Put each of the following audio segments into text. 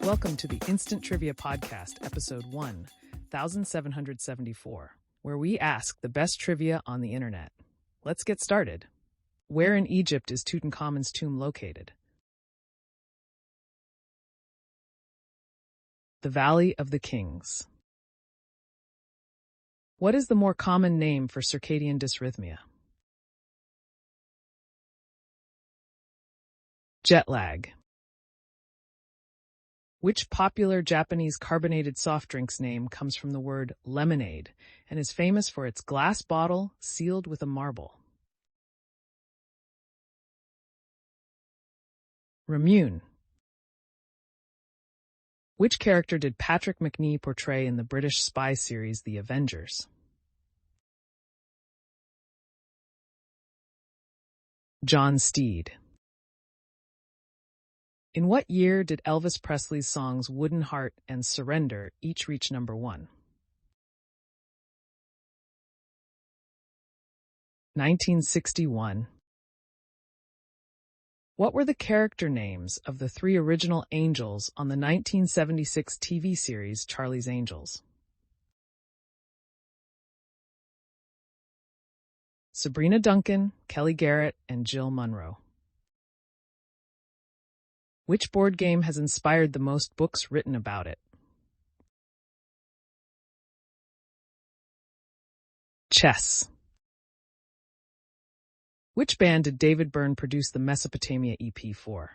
Welcome to the Instant Trivia Podcast, Episode 1, 1774, where we ask the best trivia on the internet. Let's get started. Where in Egypt is Tutankhamun's tomb located? The Valley of the Kings. What is the more common name for circadian dysrhythmia? Jet lag. Which popular Japanese carbonated soft drink's name comes from the word lemonade and is famous for its glass bottle sealed with a marble? Ramune. Which character did Patrick Macnee portray in the British spy series The Avengers? John Steed. In what year did Elvis Presley's songs Wooden Heart and Surrender each reach number 1? 1961. What were the character names of the 3 original angels on the 1976 TV series Charlie's Angels? Sabrina Duncan, Kelly Garrett, and Jill Munroe. Which board game has inspired the most books written about it? Chess. Which band did David Byrne produce the Mesopotamia EP for?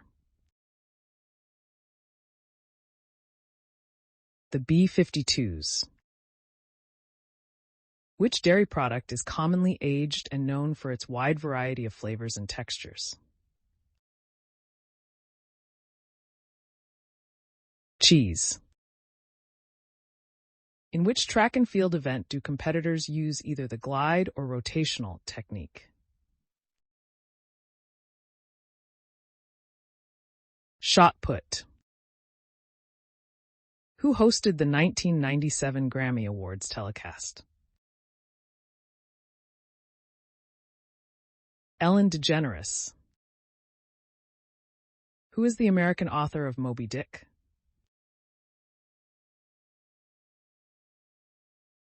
The B-52s. Which dairy product is commonly aged and known for its wide variety of flavors and textures? Cheese. In which track and field event do competitors use either the glide or rotational technique? Shot put. Who hosted the 1997 Grammy Awards telecast? Ellen DeGeneres. Who is the American author of Moby Dick?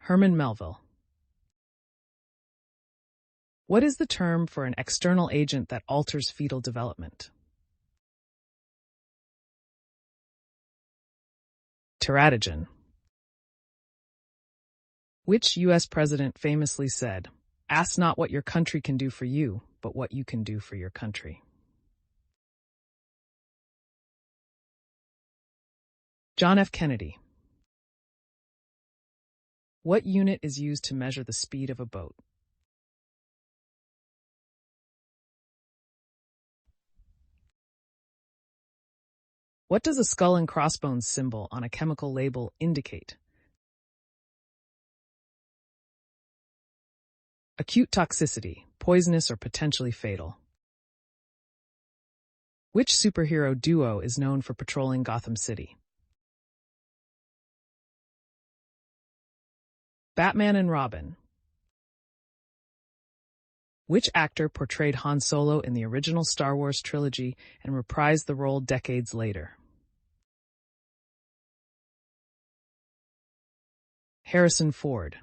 Herman Melville. What is the term for an external agent that alters fetal development? Teratogen. Which U.S. president famously said, "Ask not what your country can do for you, but what you can do for your country"? John F. Kennedy. What unit is used to measure the speed of a boat? What does a skull and crossbones symbol on a chemical label indicate? Acute toxicity, poisonous or potentially fatal. Which superhero duo is known for patrolling Gotham City? Batman and Robin. Which actor portrayed Han Solo in the original Star Wars trilogy and reprised the role decades later? Harrison Ford.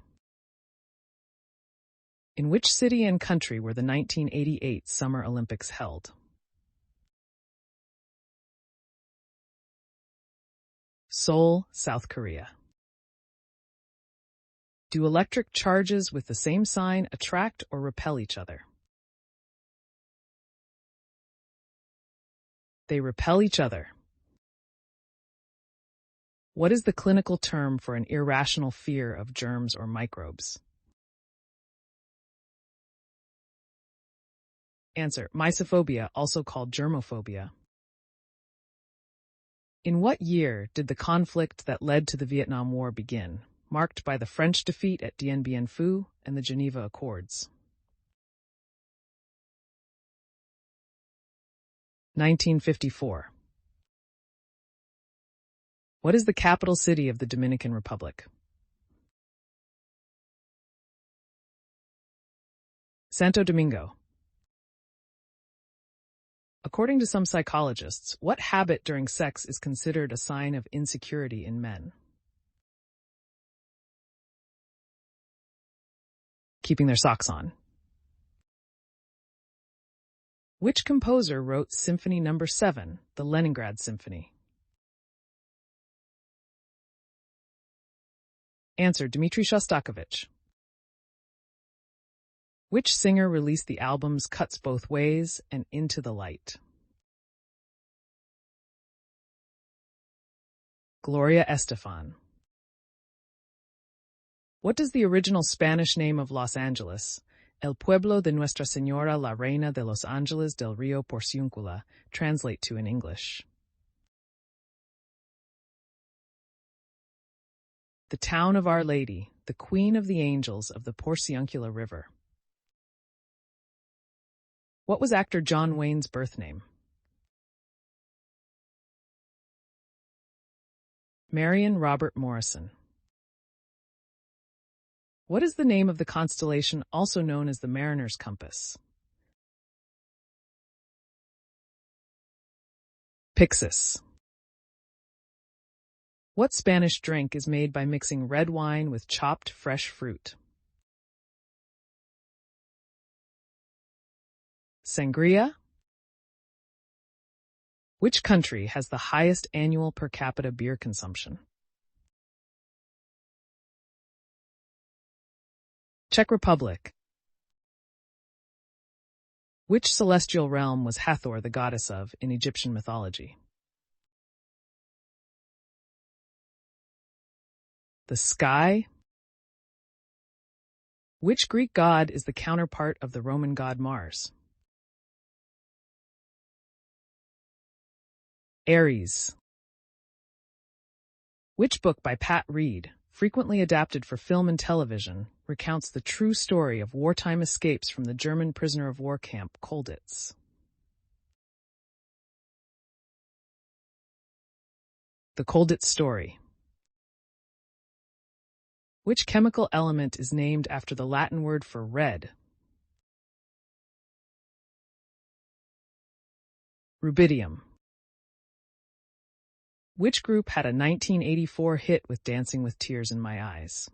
In which city and country were the 1988 Summer Olympics held? Seoul, South Korea. Do electric charges with the same sign attract or repel each other? They repel each other. What is the clinical term for an irrational fear of germs or microbes? Answer: mysophobia, also called germophobia. In what year did the conflict that led to the Vietnam War begin, marked by the French defeat at Dien Bien Phu and the Geneva Accords? 1954. What is the capital city of the Dominican Republic? Santo Domingo. According to some psychologists, what habit during sex is considered a sign of insecurity in men? Keeping their socks on. Which composer wrote Symphony No. 7, the Leningrad Symphony? Answer: Dmitri Shostakovich. Which singer released the albums Cuts Both Ways and Into the Light? Gloria Estefan. What does the original Spanish name of Los Angeles, El Pueblo de Nuestra Señora la Reina de los Ángeles del Río Porciúncula, translate to in English? The town of Our Lady, the Queen of the Angels of the Porciuncula River. What was actor John Wayne's birth name? Marion Robert Morrison. What is the name of the constellation also known as the Mariner's Compass? Pyxis. What Spanish drink is made by mixing red wine with chopped fresh fruit? Sangria? Which country has the highest annual per capita beer consumption? Czech Republic. Which celestial realm was Hathor the goddess of in Egyptian mythology? The sky? Which Greek god is the counterpart of the Roman god Mars? Ares. Which book by Pat Reed, frequently adapted for film and television, recounts the true story of wartime escapes from the German prisoner of war camp Colditz? The Colditz Story. Which chemical element is named after the Latin word for red? Rubidium. Which group had a 1984 hit with Dancing with Tears in My Eyes?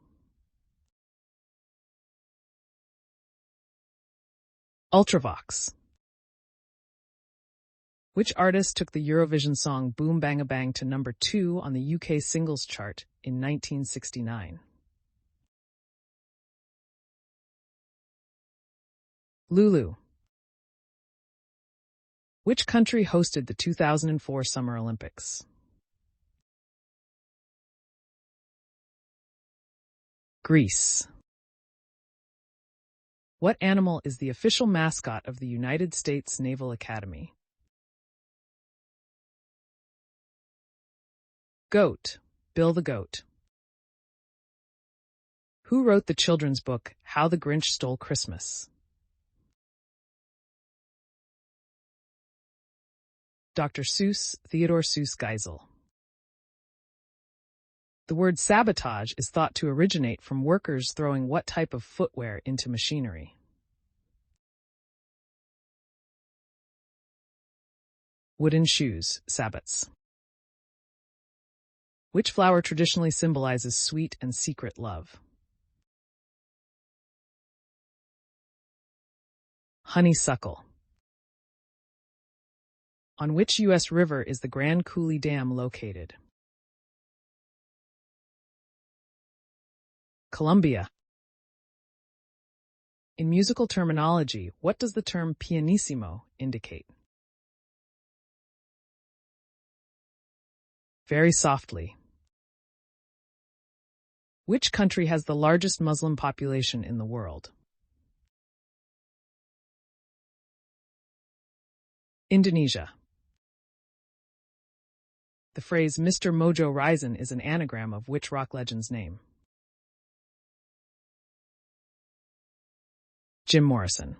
Ultravox. Which artist took the Eurovision song Boom Bang a Bang to number 2 on the UK singles chart in 1969? Lulu. Which country hosted the 2004 Summer Olympics? Greece. What animal is the official mascot of the United States Naval Academy? Goat. Bill the Goat. Who wrote the children's book How the Grinch Stole Christmas? Dr. Seuss, Theodore Seuss Geisel. The word sabotage is thought to originate from workers throwing what type of footwear into machinery? Wooden shoes, sabots. Which flower traditionally symbolizes sweet and secret love? Honeysuckle. On which U.S. river is the Grand Coulee Dam located? Columbia. In musical terminology, what does the term pianissimo indicate? Very softly. Which country has the largest Muslim population in the world? Indonesia. The phrase Mr. Mojo Rising is an anagram of which rock legend's name? Jim Morrison.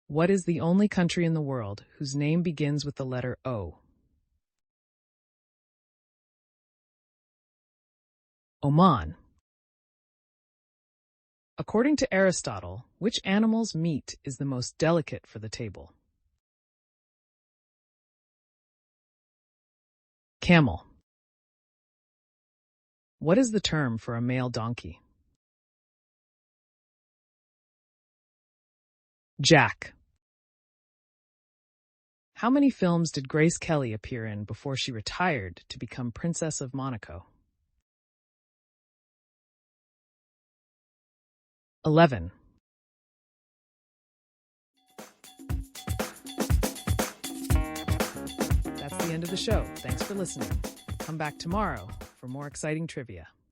What is the only country in the world whose name begins with the letter O? Oman. According to Aristotle, which animal's meat is the most delicate for the table? Camel. What is the term for a male donkey? Jack. How many films did Grace Kelly appear in before she retired to become Princess of Monaco? 11. That's the end of the show. Thanks for listening. Come back tomorrow for more exciting trivia.